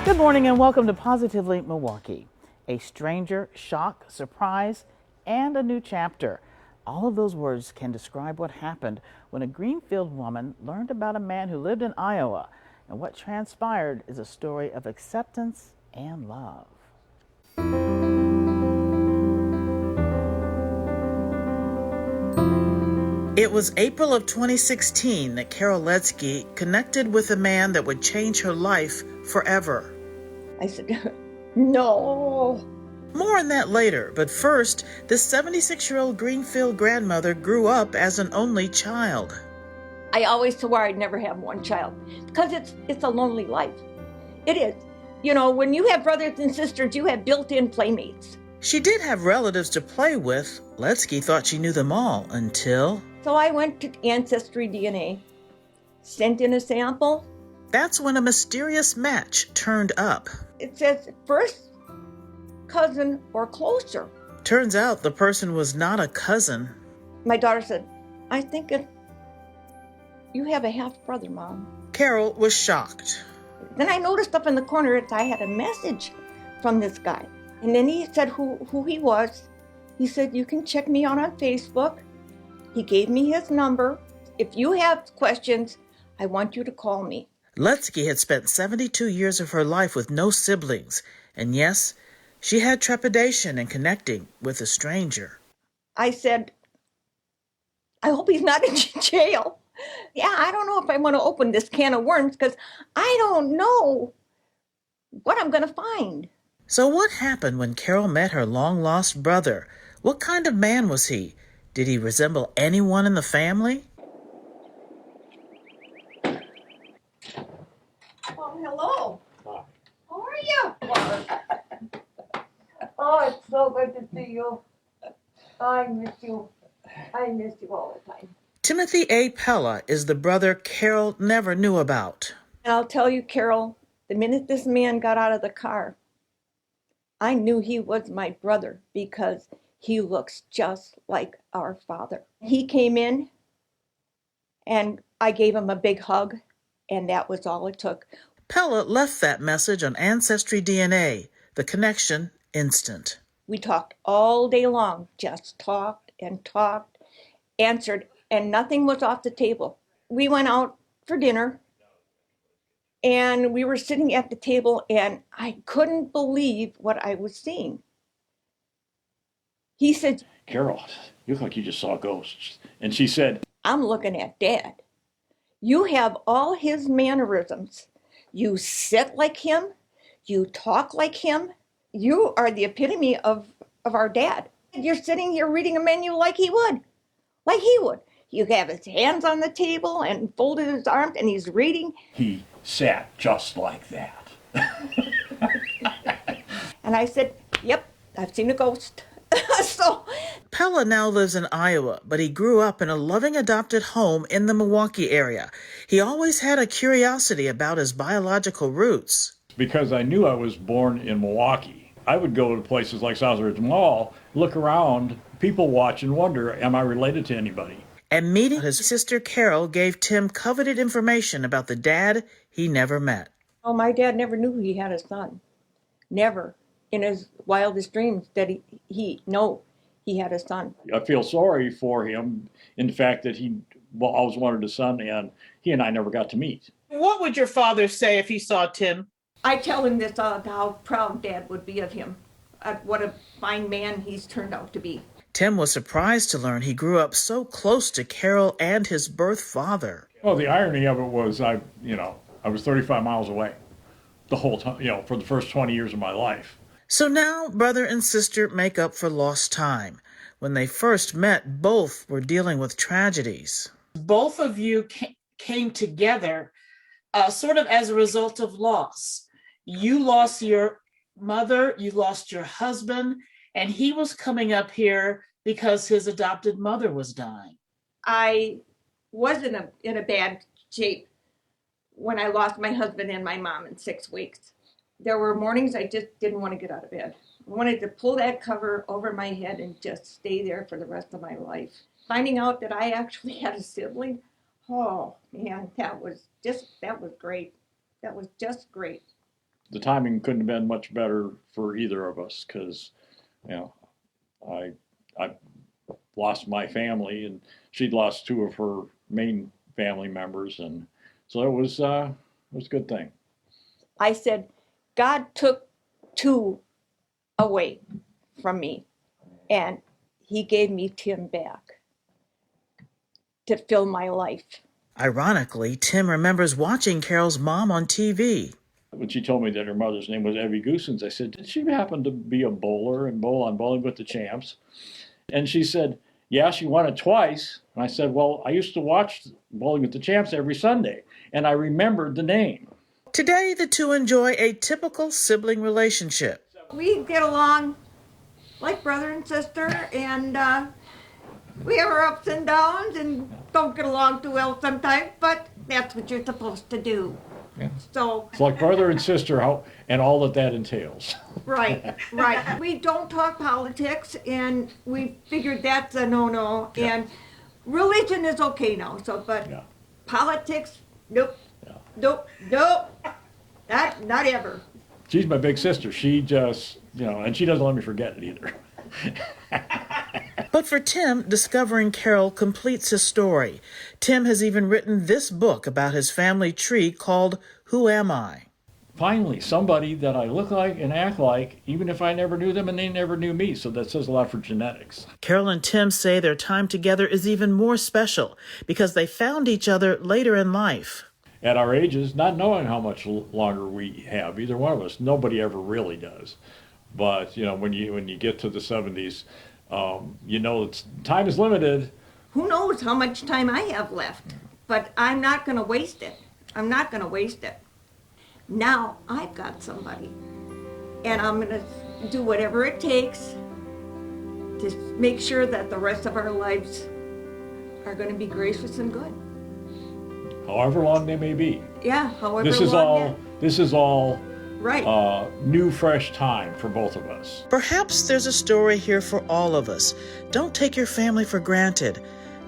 Good morning and welcome to Positively Milwaukee. A stranger, shock, surprise, and a new chapter. All of those words can describe what happened when a Greenfield woman learned about a man who lived in Iowa. And what transpired is a story of acceptance and love. It was April of 2016 that Carol Ledzki connected with a man that would change her life forever. I said, no. More on that later, but first, this 76-year-old Greenfield grandmother grew up as an only child. I always swore I'd never have one child because it's a lonely life. It is. You know, when you have brothers and sisters, you have built-in playmates. She did have relatives to play with. Ledzki thought she knew them all until... So I went to Ancestry DNA, sent in a sample. That's when a mysterious match turned up. It says first cousin or closer. Turns out the person was not a cousin. My daughter said, I think you have a half-brother, Mom. Carol was shocked. Then I noticed up in the corner I had a message from this guy. And then he said who he was. He said, you can check me out on Facebook. He gave me his number. If you have questions, I want you to call me. Ledzki had spent 72 years of her life with no siblings. And yes, she had trepidation in connecting with a stranger. I said, I hope he's not in jail. Yeah, I don't know if I want to open this can of worms because I don't know what I'm going to find. So what happened when Carol met her long-lost brother? What kind of man was he? Did he resemble anyone in the family? Oh, hello. Hi. How are you? Oh, it's so good to see you. I miss you. I miss you all the time. Timothy A. Pella is the brother Carol never knew about. And I'll tell you, Carol, the minute this man got out of the car, I knew he was my brother because he looks just like our father. He came in and I gave him a big hug, and that was all it took. Pella left that message on Ancestry DNA. The connection instant. We talked all day long, just talked, answered, and nothing was off the table. We went out for dinner, and we were sitting at the table, and I couldn't believe what I was seeing. He said, Carol, you look like you just saw ghosts. And she said, I'm looking at Dad. You have all his mannerisms. You sit like him. You talk like him. You are the epitome of our dad. You're sitting here reading a menu like he would. Like he would. You have his hands on the table and folded his arms and he's reading. He sat just like that. And I said, yep, I've seen a ghost. So Pella now lives in Iowa, but he grew up in a loving adopted home in the Milwaukee area. He always had a curiosity about his biological roots. Because I knew I was born in Milwaukee. I would go to places like Southridge Mall, look around, people watch and wonder, am I related to anybody? And meeting his sister Carol gave Tim coveted information about the dad he never met. Oh, my dad never knew he had a son. Never. In his wildest dreams that he had a son. I feel sorry for him in the fact that he always wanted a son, and he and I never got to meet. What would your father say if he saw Tim? I tell him this, how proud Dad would be of him. What a fine man he's turned out to be. Tim was surprised to learn he grew up so close to Carol and his birth father. Well, the irony of it was I was 35 miles away the whole time, for the first 20 years of my life. So now brother and sister make up for lost time. When they first met, both were dealing with tragedies. Both of you came together sort of as a result of loss. You lost your mother, you lost your husband, and he was coming up here because his adopted mother was dying. I was in a bad shape when I lost my husband and my mom in 6 weeks. There were mornings I just didn't want to get out of bed. I wanted to pull that cover over my head and just stay there for the rest of my life. Finding out that I actually had a sibling, oh man, that was great. That was just great. The timing couldn't have been much better for either of us because, I lost my family and she'd lost two of her main family members, and so it was a good thing. I said, God took two away from me, and he gave me Tim back to fill my life. Ironically, Tim remembers watching Carol's mom on TV. When she told me that her mother's name was Evie Goosens, I said, did she happen to be a bowler and bowl on Bowling with the Champs? And she said, yeah, she won it twice. And I said, well, I used to watch Bowling with the Champs every Sunday, and I remembered the name. Today, the two enjoy a typical sibling relationship. We get along like brother and sister, and we have our ups and downs and don't get along too well sometimes, but that's what you're supposed to do. Yeah. So It's like brother and sister, and all that entails. right. We don't talk politics, and we figured that's a no-no. Yeah. And religion is okay now. So, but Yeah. politics, nope, Yeah. nope, not ever. She's my big sister. She just, and she doesn't let me forget it either. But for Tim, discovering Carol completes his story. Tim has even written this book about his family tree called Who Am I? Finally, somebody that I look like and act like, even if I never knew them and they never knew me. So that says a lot for genetics. Carol and Tim say their time together is even more special because they found each other later in life. At our ages, not knowing how much longer we have, either one of us, nobody ever really does. But, when you get to the 70s, time is limited. Who knows how much time I have left, but I'm not going to waste it. Now I've got somebody, and I'm going to do whatever it takes to make sure that the rest of our lives are going to be gracious and good. However long they may be. Yeah, however This is long. all Right. new, fresh time for both of us. Perhaps there's a story here for all of us. Don't take your family for granted.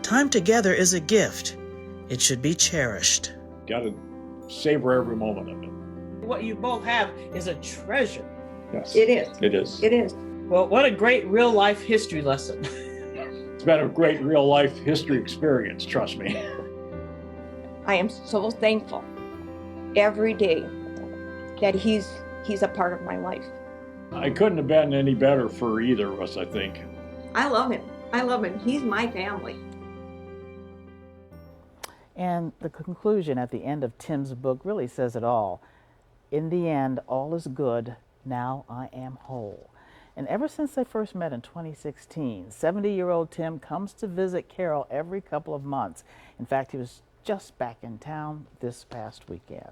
Time together is a gift. It should be cherished. Got to savor every moment of it. What you both have is a treasure. Yes. It is. It is. It is. Well, what a great real-life history lesson. It's been a great real-life history experience, trust me. I am so thankful every day that he's a part of my life. I couldn't have been any better for either of us, I think. I love him. He's my family. And the conclusion at the end of Tim's book really says it all. In the end, all is good. Now I am whole. And ever since they first met in 2016, 70-year-old Tim comes to visit Carol every couple of months. In fact, he was just back in town this past weekend.